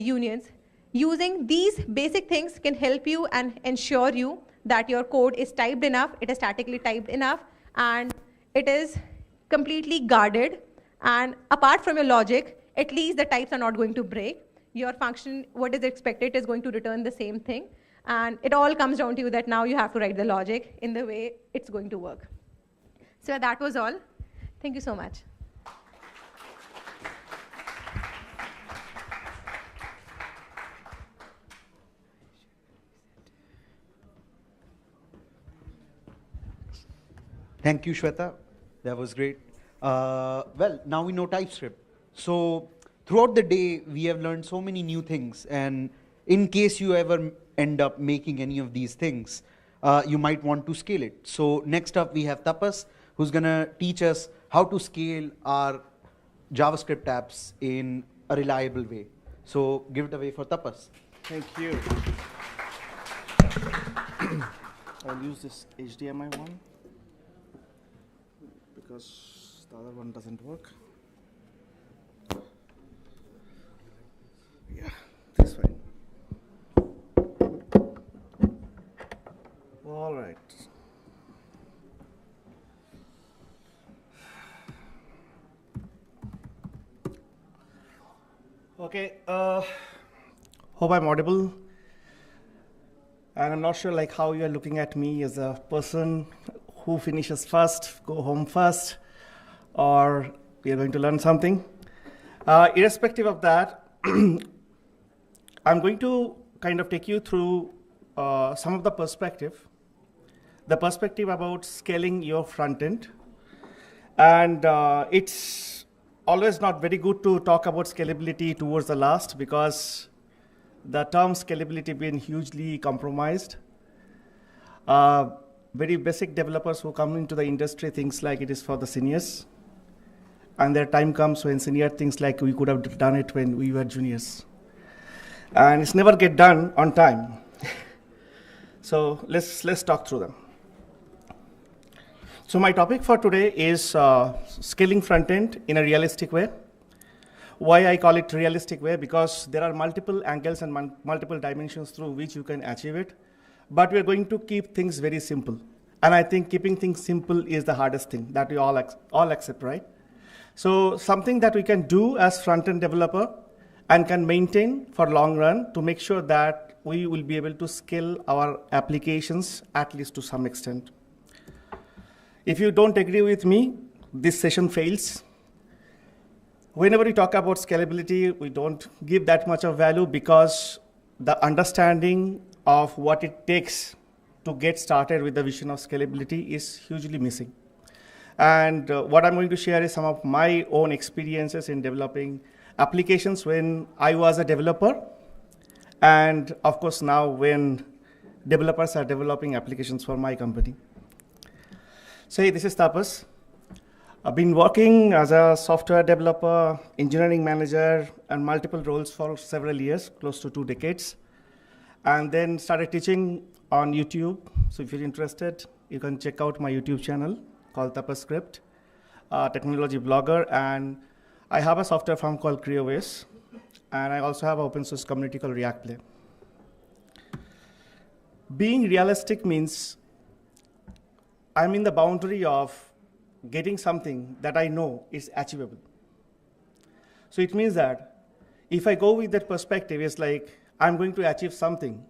unions. Using these basic things can help you and ensure you that your code is typed enough, it is statically typed enough, and it is completely guarded. And apart from your logic, at least the types are not going to break. Your function, what is expected, is going to return the same thing. And it all comes down to you that now you have to write the logic in the way it's going to work. So that was all. Thank you so much. Thank you, Shweta. That was great. Well, now we know TypeScript. So throughout the day, we have learned so many new things. And in case you ever end up making any of these things, you might want to scale it. So next up, we have Tapas, who's going to teach us how to scale our JavaScript apps in a reliable way. So give it away for Tapas. Thank you. I'll use this HDMI one, because the other one doesn't work. Yeah, this way. All right. Okay, hope I'm audible. And I'm not sure like how you're looking at me as a person who finishes first, go home first, or we are going to learn something. Irrespective of that, I'm going to kind of take you through some of the perspective about scaling your front end. And it's always not very good to talk about scalability towards the last, because the term scalability been hugely compromised. Very basic developers who come into the industry thinks like it is for the seniors. And their time comes when senior thinks like we could have done it when we were juniors. And it's never get done on time. So let's talk through them. So my topic for today is scaling front end in a realistic way. Why I call it realistic way? Because there are multiple angles and multiple dimensions through which you can achieve it. But we're going to keep things very simple. And I think keeping things simple is the hardest thing that we all accept, right? So something that we can do as front-end developer and can maintain for long run to make sure that we will be able to scale our applications at least to some extent. If you don't agree with me, this session fails. Whenever we talk about scalability, we don't give that much of value because the understanding of what it takes to get started with the vision of scalability is hugely missing. And what I'm going to share is some of my own experiences in developing applications when I was a developer, and of course now when developers are developing applications for my company. So hey, this is Tapas. I've been working as a software developer, engineering manager, and multiple roles for several years, close to 2 decades. And then started teaching on YouTube. So if you're interested, you can check out my YouTube channel called Tapas Script, technology blogger. And I have a software firm called CreoWays. And I also have an open source community called React Play. Being realistic means I'm in the boundary of getting something that I know is achievable. So it means that if I go with that perspective, it's like I'm going to achieve something,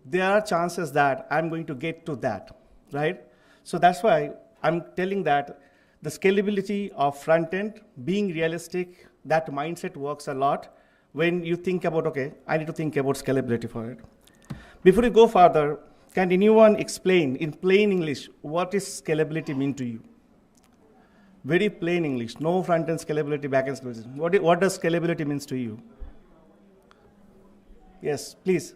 there are chances that I'm going to get to that, right? So that's why I'm telling that the scalability of front end, being realistic, that mindset works a lot when you think about, okay, I need to think about scalability for it. Before you go further, can anyone explain in plain English, what is scalability mean to you? Very plain English, no front-end scalability, back-end scalability. What does scalability means to you? Yes, please.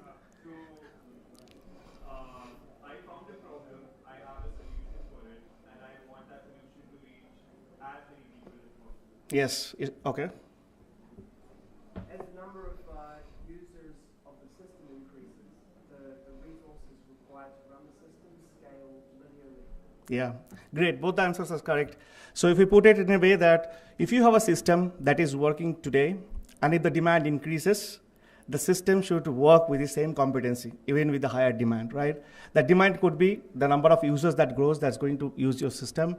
I found a problem, I have a solution for it, and I want that solution to reach as many people as possible. Yes, okay. As the number of users of the system increases, the resources required to run the system scale linearly. Yeah, great. Both the answers are correct. So if we put it in a way that if you have a system that is working today, and if the demand increases, The system should work with the same competency, even with the higher demand, right? The demand could be the number of users that grows that's going to use your system.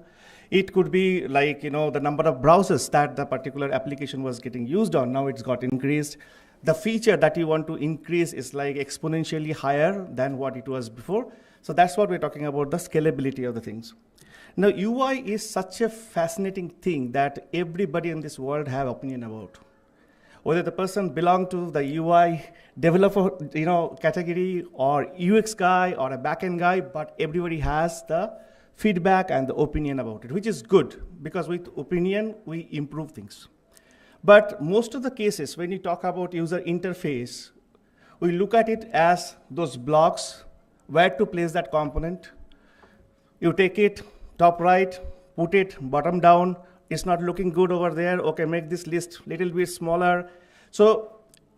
It could be like, the number of browsers that the particular application was getting used on, now it's got increased. The feature that you want to increase is like exponentially higher than what it was before. So that's what we're talking about, the scalability of the things. Now, UI is such a fascinating thing that everybody in this world have opinion about. Whether the person belong to the UI developer, category, or UX guy, or a backend guy, but everybody has the feedback and the opinion about it, which is good, because with opinion, we improve things. But most of the cases, when you talk about user interface, we look at it as those blocks, where to place that component. You take it, top right, put it bottom down, it's not looking good over there, okay, make this list little bit smaller. So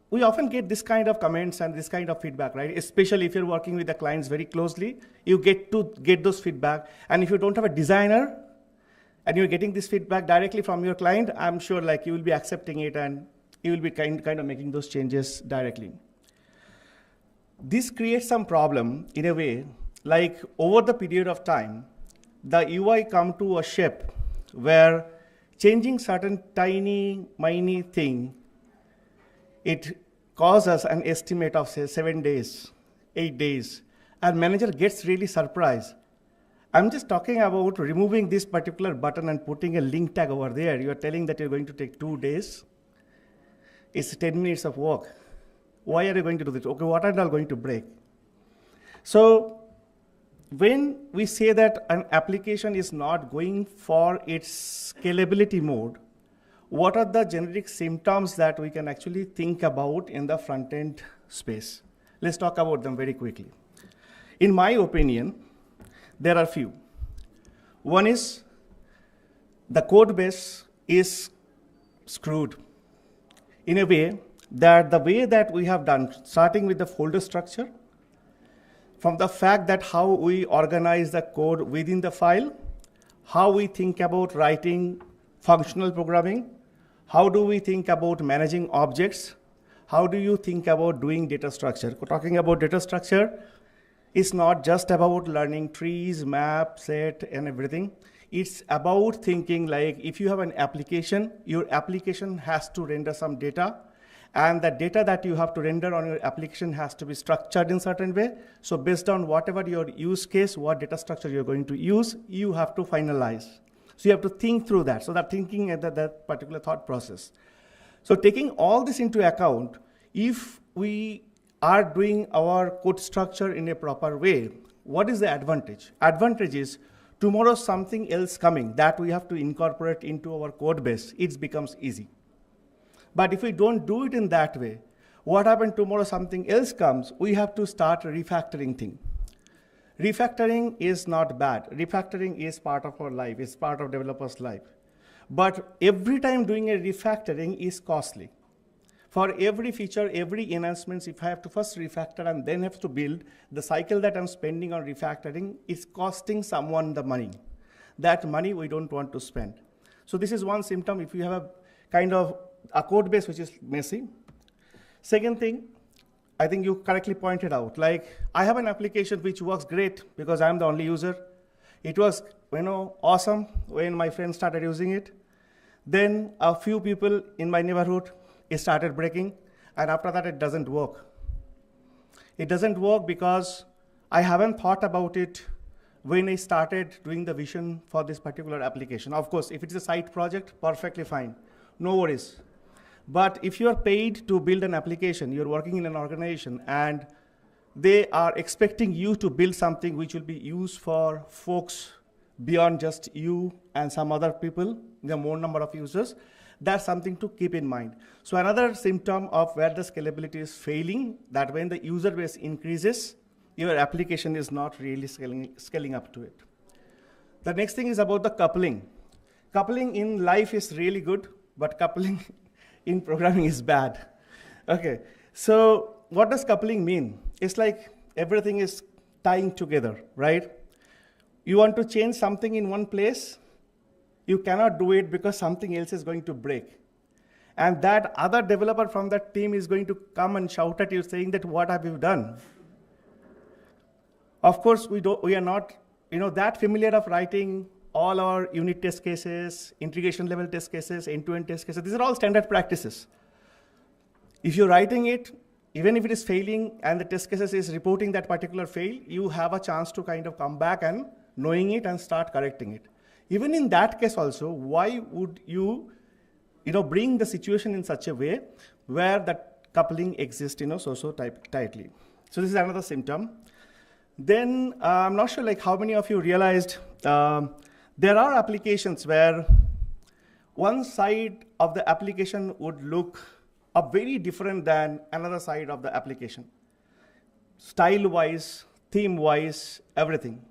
we often get this kind of comments and this kind of feedback, right? Especially if you're working with the clients very closely, you get to get those feedback. And if you don't have a designer and you're getting this feedback directly from your client, I'm sure like you will be accepting it and you will be kind of making those changes directly. This creates some problem in a way, like over the period of time, the UI come to a shape where changing certain tiny thing, it causes an estimate of say 7 days, 8 days, and manager gets really surprised. I'm just talking about removing this particular button and putting a link tag over there. You're telling that you're going to take 2 days. It's 10 minutes of work. Why are you going to do this? Okay, what are you going to break? So when we say that an application is not going for its scalability mode, what are the generic symptoms that we can actually think about in the front-end space? Let's talk about them very quickly. In my opinion, there are few. One is the code base is screwed in a way that the way that we have done, starting with the folder structure, from the fact that how we organize the code within the file, how we think about writing functional programming, how do we think about managing objects, how do you think about doing data structure? Talking about data structure, it's not just about learning trees, map, set, and everything. It's about thinking like if you have an application, your application has to render some data, and the data that you have to render on your application has to be structured in a certain way. So based on whatever your use case, what data structure you're going to use, you have to finalize. So you have to think through that. So that thinking at that particular thought process. So taking all this into account, if we are doing our code structure in a proper way, what is the advantage? Advantage is tomorrow something else coming that we have to incorporate into our code base, it becomes easy. But if we don't do it in that way, what happens tomorrow something else comes, we have to start refactoring thing. Refactoring is not bad. Refactoring is part of our life, it's part of developer's life. But every time doing a refactoring is costly. For every feature, every enhancements, if I have to first refactor and then have to build, the cycle that I'm spending on refactoring is costing someone the money. That money we don't want to spend. So this is one symptom if you have a kind of a code base which is messy. Second thing, I think you correctly pointed out, like I have an application which works great because I'm the only user. It was awesome when my friends started using it. Then a few people in my neighborhood, it started breaking, and after that it doesn't work. It doesn't work because I haven't thought about it when I started doing the vision for this particular application. Of course, if it's a side project, perfectly fine, no worries. But if you are paid to build an application, you're working in an organization, and they are expecting you to build something which will be used for folks beyond just you and some other people, the more number of users, that's something to keep in mind. So another symptom of where the scalability is failing, that when the user base increases, your application is not really scaling up to it. The next thing is about the coupling. Coupling in life is really good, but coupling in programming is bad. Okay, so what does coupling mean? It's like everything is tying together, right? You want to change something in one place, you cannot do it because something else is going to break. And that other developer from that team is going to come and shout at you saying that, what have you done? Of course, we are not that familiar of writing all our unit test cases, integration level test cases, end-to-end test cases. These are all standard practices. If you're writing it, even if it is failing and the test cases is reporting that particular fail, you have a chance to kind of come back and knowing it and start correcting it. Even in that case also, why would you bring the situation in such a way where that coupling exists so tightly? So this is another symptom. Then I'm not sure how many of you realized there are applications where one side of the application would look very different than another side of the application. Style-wise, theme-wise, everything.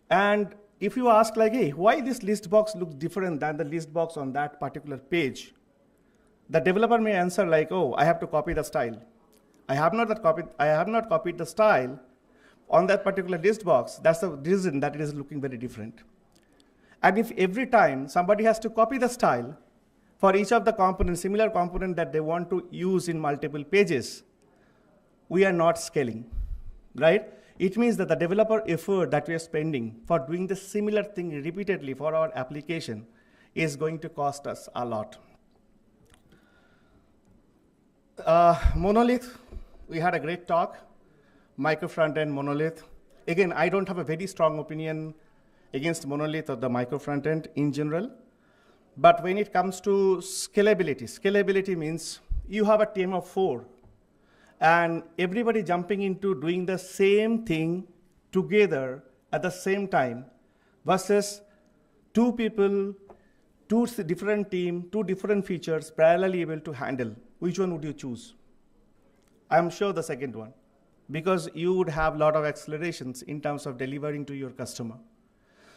And if you ask hey, why this list box looks different than the list box on that particular page, the developer may answer oh, I have to copy the style. I have not copied the style on that particular list box. That's the reason that it is looking very different. And if every time somebody has to copy the style for each of the components, similar component that they want to use in multiple pages, we are not scaling, right? It means that the developer effort that we are spending for doing the similar thing repeatedly for our application is going to cost us a lot. Monolith, we had a great talk. Micro front-end, monolith. Again, I don't have a very strong opinion against monolith or the micro front-end in general. But when it comes to scalability means you have a team of 4, and everybody jumping into doing the same thing together at the same time versus 2 people, 2 different teams, 2 different features parallelly able to handle. Which one would you choose? I'm sure the second one, because you would have a lot of accelerations in terms of delivering to your customer.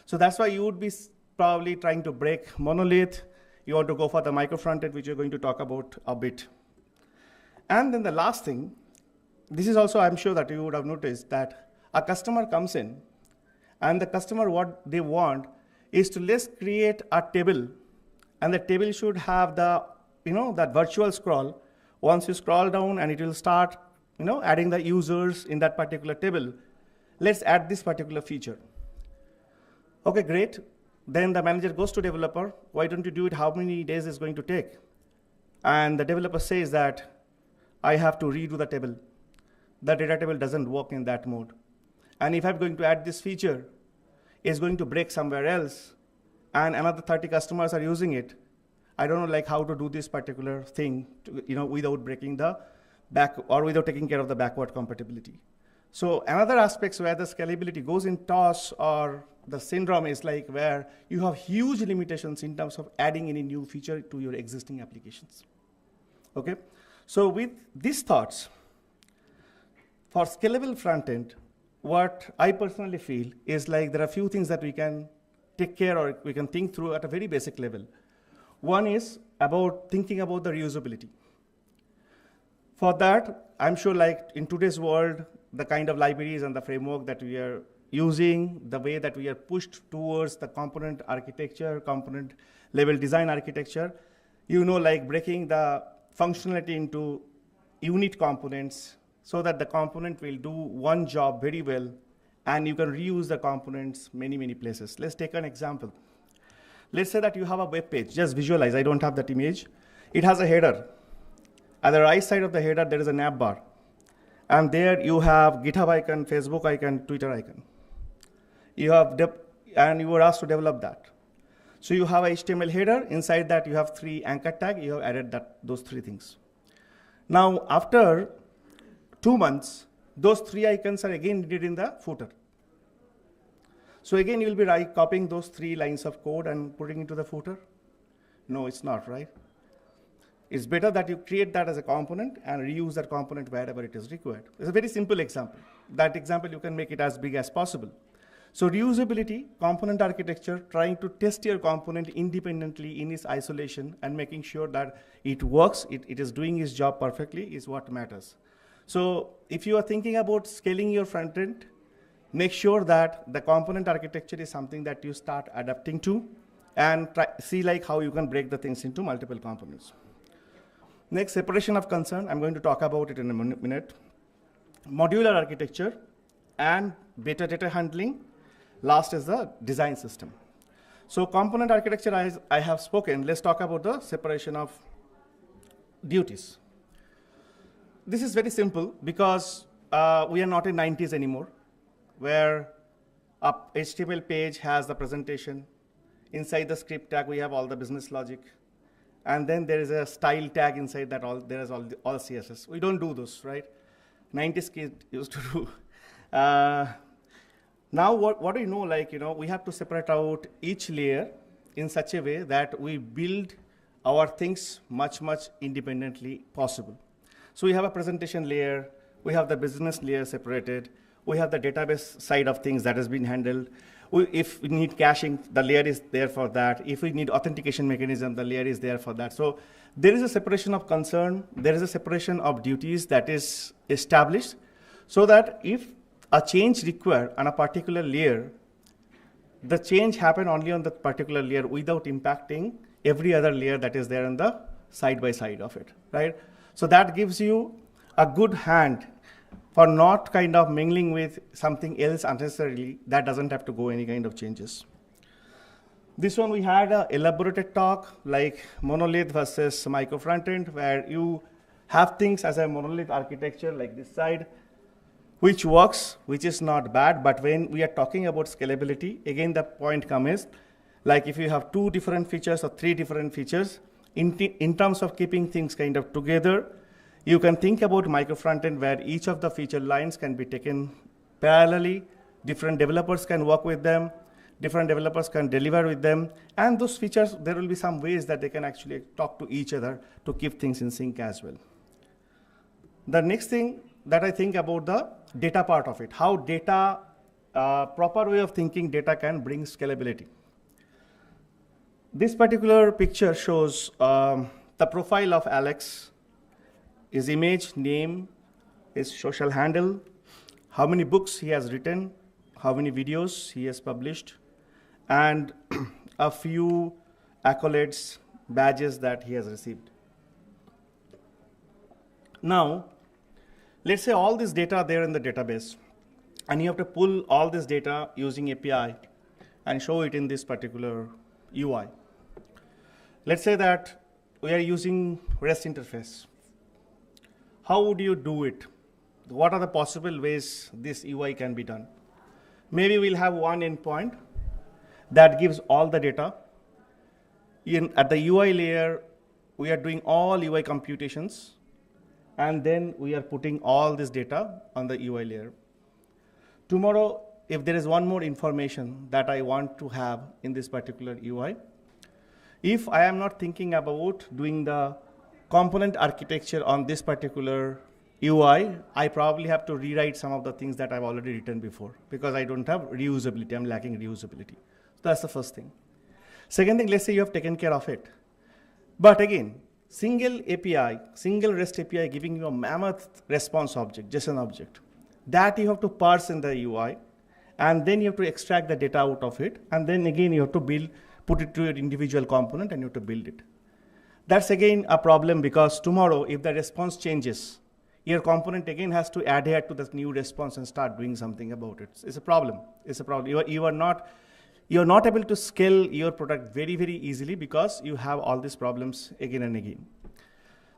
So that's why you would be probably trying to break monolith. You want to go for the micro front-end, which you're going to talk about a bit. And then the last thing, this is also, I'm sure that you would have noticed that a customer comes in, and the customer, what they want is to let's create a table, and the table should have the, that virtual scroll. Once you scroll down, and it will start, adding the users in that particular table. Let's add this particular feature. Okay, great. Then the manager goes to developer. Why don't you do it? How many days is going to take? And the developer says that I have to redo the table. The data table doesn't work in that mode. And if I'm going to add this feature, it's going to break somewhere else, and another 30 customers are using it. I don't know how to do this particular thing without breaking the back or without taking care of the backward compatibility. So another aspects where the scalability goes in toss or the syndrome is where you have huge limitations in terms of adding any new feature to your existing applications. Okay, so with these thoughts, for scalable front-end, what I personally feel is there are a few things that we can take care or we can think through at a very basic level. One is about thinking about the reusability. For that, I'm sure in today's world, the kind of libraries and the framework that we are using, the way that we are pushed towards the component architecture, component level design architecture, breaking the functionality into unit components so that the component will do one job very well, and you can reuse the components many places. Let's take an example. Let's say that you have a web page. Just visualize, I don't have that image. It has a header. At the right side of the header, there is a nav bar. And there you have GitHub icon, Facebook icon, Twitter icon. And you were asked to develop that. So you have a HTML header. Inside that, you have 3 anchor tags. You have added those 3 things. Now, after 2 months, those 3 icons are again needed in the footer. So again, you'll be copying those 3 lines of code and putting into the footer? No, it's not, right? It's better that you create that as a component and reuse that component wherever it is required. It's a very simple example. That example, you can make it as big as possible. So reusability, component architecture, trying to test your component independently in its isolation and making sure that it works, it is doing its job perfectly is what matters. So if you are thinking about scaling your front end, make sure that the component architecture is something that you start adapting to and see how you can break the things into multiple components. Next, separation of concern. I'm going to talk about it in a minute. Modular architecture and better data handling. Last is the design system. So component architecture, I have spoken. Let's talk about the separation of duties. This is very simple because we are not in 90s anymore, where a HTML page has the presentation. Inside the script tag, we have all the business logic. And then there is a style tag inside that there is all CSS. We don't do this, right? 90s kids used to do. Now what do you know, like, we have to separate out each layer in such a way that we build our things much, much independently possible. So we have a presentation layer, we have the business layer separated, we have the database side of things that has been handled. If we need caching, the layer is there for that. If we need authentication mechanism, the layer is there for that. So there is a separation of concern, there is a separation of duties that is established, so that if a change required on a particular layer, the change happen only on that particular layer without impacting every other layer that is there on the side by side of it, right? So that gives you a good hand for not kind of mingling with something else unnecessarily that doesn't have to go any kind of changes. This one we had an elaborated talk like monolith versus micro frontend, where you have things as a monolith architecture like this side, which works, which is not bad, but when we are talking about scalability, again the point comes, like if you have 2 different features or 3 different features, in terms of keeping things kind of together, you can think about micro frontend where each of the feature lines can be taken parallelly, different developers can work with them, different developers can deliver with them, and those features, there will be some ways that they can actually talk to each other to keep things in sync as well. The next thing that I think about the data part of it, how data, proper way of thinking data can bring scalability. This particular picture shows the profile of Alex, his image, name, his social handle, how many books he has written, how many videos he has published, and a few accolades, badges that he has received. Now, let's say all this data are there in the database, and you have to pull all this data using API and show it in this particular UI. Let's say that we are using REST interface. How would you do it? What are the possible ways this UI can be done? Maybe we'll have one endpoint that gives all the data. At the UI layer, we are doing all UI computations, and then we are putting all this data on the UI layer. Tomorrow, if there is one more information that I want to have in this particular UI, if I am not thinking about doing the component architecture on this particular UI, I probably have to rewrite some of the things that I've already written before because I don't have reusability, I'm lacking reusability. So that's the first thing. Second thing, let's say you have taken care of it. But again, single API, single REST API giving you a mammoth response object, JSON object, that you have to parse in the UI, and then you have to extract the data out of it, and then again you have to put it to your individual component and you have to build it. That's again a problem because tomorrow, if the response changes, your component again has to adhere to this new response and start doing something about it. It's a problem. It's a problem. You are not able to scale your product very, very easily because you have all these problems again and again.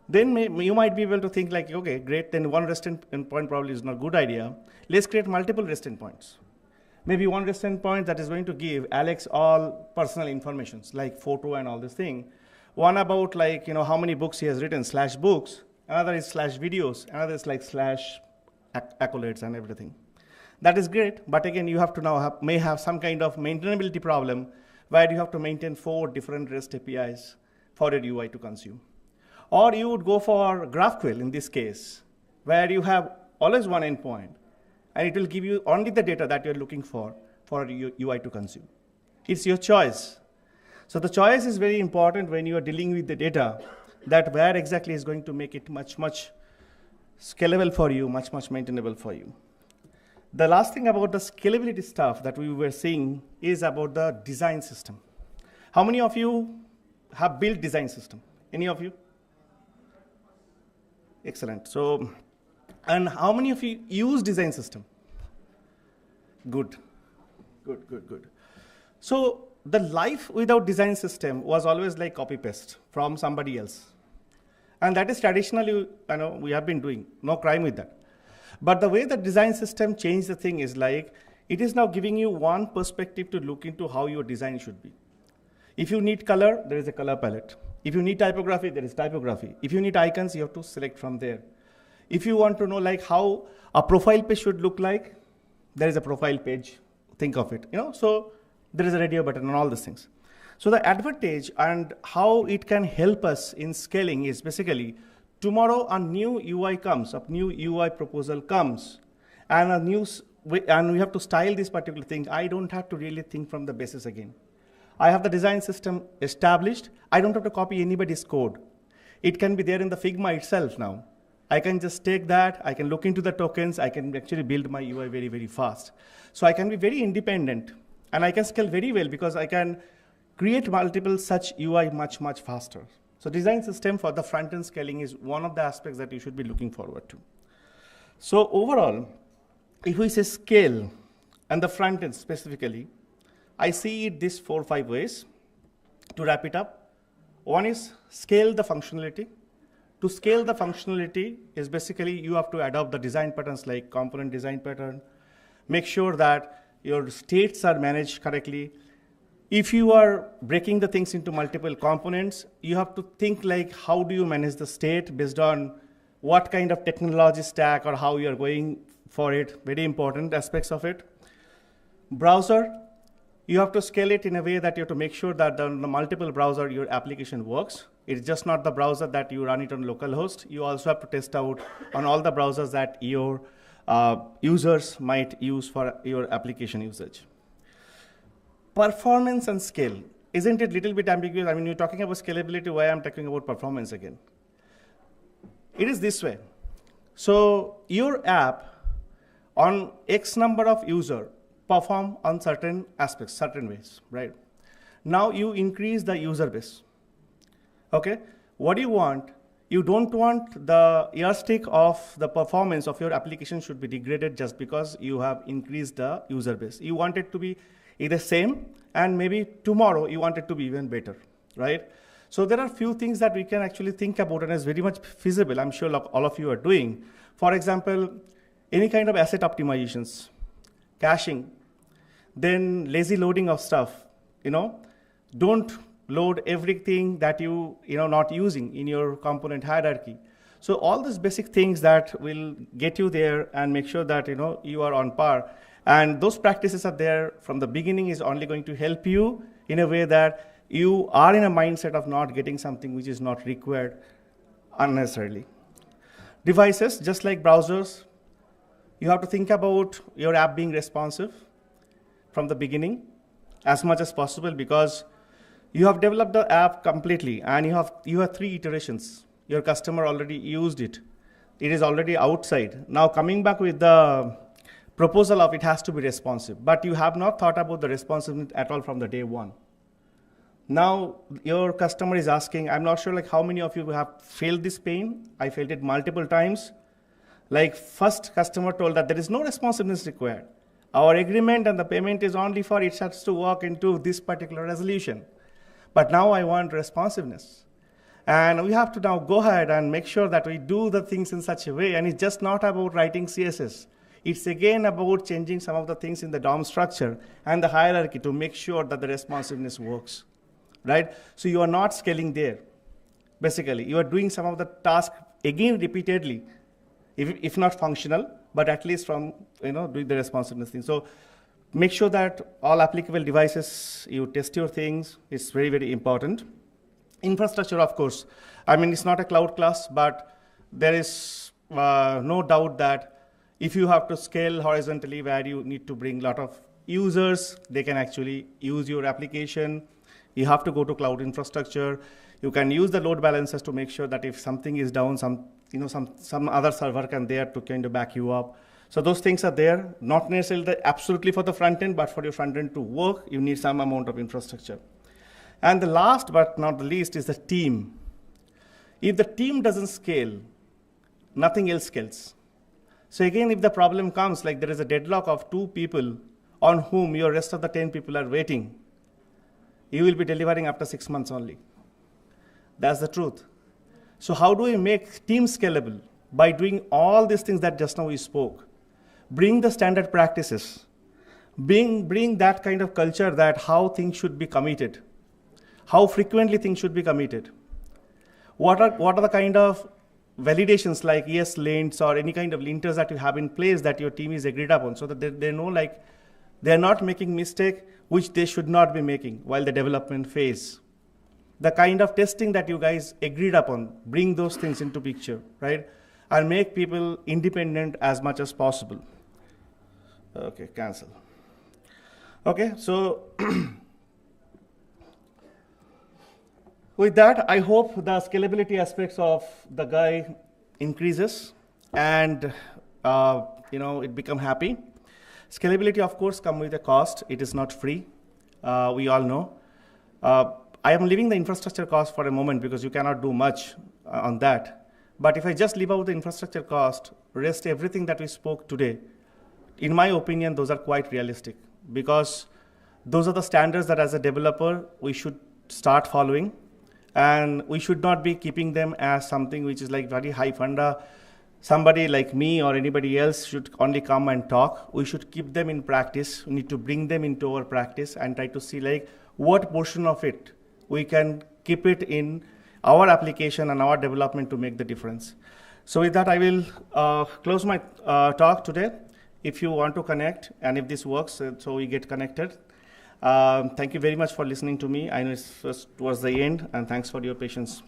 Then you might be able to think like, okay, great, then one REST endpoint probably is not a good idea. Let's create multiple REST endpoints. Maybe one REST endpoint that is going to give Alex all personal informations like photo and all this thing. One about like, how many books he has written, /books. Another is /videos. Another is like /accolades and everything. That is great, but again, you have to now may have some kind of maintainability problem where you have to maintain 4 different REST APIs for your UI to consume. Or you would go for GraphQL in this case, where you have always one endpoint, and it will give you only the data that you're looking for your UI to consume. It's your choice. So the choice is very important when you are dealing with the data, that where exactly is going to make it much, much scalable for you, much, much maintainable for you. The last thing about the scalability stuff that we were seeing is about the design system. How many of you have built design system? Any of you? Excellent. So, and how many of you use design system? Good. Good, good, good. So the life without design system was always like copy paste from somebody else. And that is traditionally, we have been doing, no crime with that. But the way the design system changed the thing is like, it is now giving you one perspective to look into how your design should be. If you need color, there is a color palette. If you need typography, there is typography. If you need icons, you have to select from there. If you want to know like how a profile page should look like, there is a profile page. Think of it, so there is a radio button and all these things. So the advantage and how it can help us in scaling is basically tomorrow a new UI comes, a new UI proposal comes, and we have to style this particular thing. I don't have to really think from the basis again. I have the design system established. I don't have to copy anybody's code. It can be there in the Figma itself now. I can just take that, I can look into the tokens, I can actually build my UI very, very fast. So I can be very independent, and I can scale very well because I can create multiple such UI much, much faster. So design system for the front-end scaling is one of the aspects that you should be looking forward to. So overall, if we say scale and the front-end specifically, I see it this 4 or 5 ways. To wrap it up, one is scale the functionality. To scale the functionality is basically you have to adopt the design patterns like component design pattern, make sure that your states are managed correctly. If you are breaking the things into multiple components, you have to think like how do you manage the state based on what kind of technology stack or how you are going for it, very important aspects of it. Browser, you have to scale it in a way that you have to make sure that the multiple browser your application works. It's just not the browser that you run it on localhost. You also have to test out on all the browsers that your users might use for your application usage. Performance and scale. Isn't it a little bit ambiguous? I mean, you're talking about scalability, why I'm talking about performance again? It is this way. So your app on X number of user perform on certain aspects, certain ways, right? Now you increase the user base. Okay, what do you want? You don't want the yardstick of the performance of your application should be degraded just because you have increased the user base. You want it to be either same, and maybe tomorrow you want it to be even better, right? So there are few things that we can actually think about, and it's very much feasible. I'm sure all of you are doing. For example, any kind of asset optimizations, caching, then lazy loading of stuff, don't load everything that you not using in your component hierarchy. So all these basic things that will get you there and make sure that you are on par. And those practices are there from the beginning is only going to help you in a way that you are in a mindset of not getting something which is not required unnecessarily. Devices, just like browsers, you have to think about your app being responsive from the beginning as much as possible, because you have developed the app completely and you have 3 iterations. Your customer already used it. It is already outside. Now coming back with the proposal of it has to be responsive, but you have not thought about the responsiveness at all from the day one. Now your customer is asking, I'm not sure like how many of you have felt this pain. I felt it multiple times. Like first customer told that there is no responsiveness required. Our agreement and the payment is only for it has to work into this particular resolution. But now I want responsiveness. And we have to now go ahead and make sure that we do the things in such a way, and it's just not about writing CSS. It's again about changing some of the things in the DOM structure and the hierarchy to make sure that the responsiveness works, right? So you are not scaling there. Basically, you are doing some of the tasks again repeatedly, if not functional, but at least from doing the responsiveness thing. So make sure that all applicable devices, you test your things. It's very, very important. Infrastructure, of course. I mean, it's not a cloud class, but there is no doubt that if you have to scale horizontally where you need to bring a lot of users, they can actually use your application. You have to go to cloud infrastructure. You can use the load balancers to make sure that if something is down, some other server can there to kind of back you up. So those things are there, not necessarily absolutely for the front end, but for your front end to work, you need some amount of infrastructure. And the last but not the least is the team. If the team doesn't scale, nothing else scales. So again, if the problem comes, like there is a deadlock of 2 people on whom your rest of the 10 people are waiting, you will be delivering after 6 months only. That's the truth. So how do we make teams scalable? By doing all these things that just now we spoke. Bring the standard practices. Bring that kind of culture that how things should be committed, how frequently things should be committed. What are the kind of validations like yes lints or any kind of linters that you have in place that your team is agreed upon, so that they know like they're not making mistake which they should not be making while the development phase. The kind of testing that you guys agreed upon, bring those things into picture, right? And make people independent as much as possible. Okay, cancel. Okay, so with that, I hope the scalability aspects of the guy increases and it become happy. Scalability, of course, come with a cost. It is not free. We all know. I am leaving the infrastructure cost for a moment because you cannot do much on that. But if I just leave out the infrastructure cost, rest everything that we spoke today, in my opinion, those are quite realistic because those are the standards that as a developer, we should start following. And we should not be keeping them as something which is like very high funda. Somebody like me or anybody else should only come and talk. We should keep them in practice. We need to bring them into our practice and try to see like what portion of it we can keep it in our application and our development to make the difference. So with that, I will close my talk today. If you want to connect and if this works, so we get connected. Thank you very much for listening to me. I know it was the end, and thanks for your patience.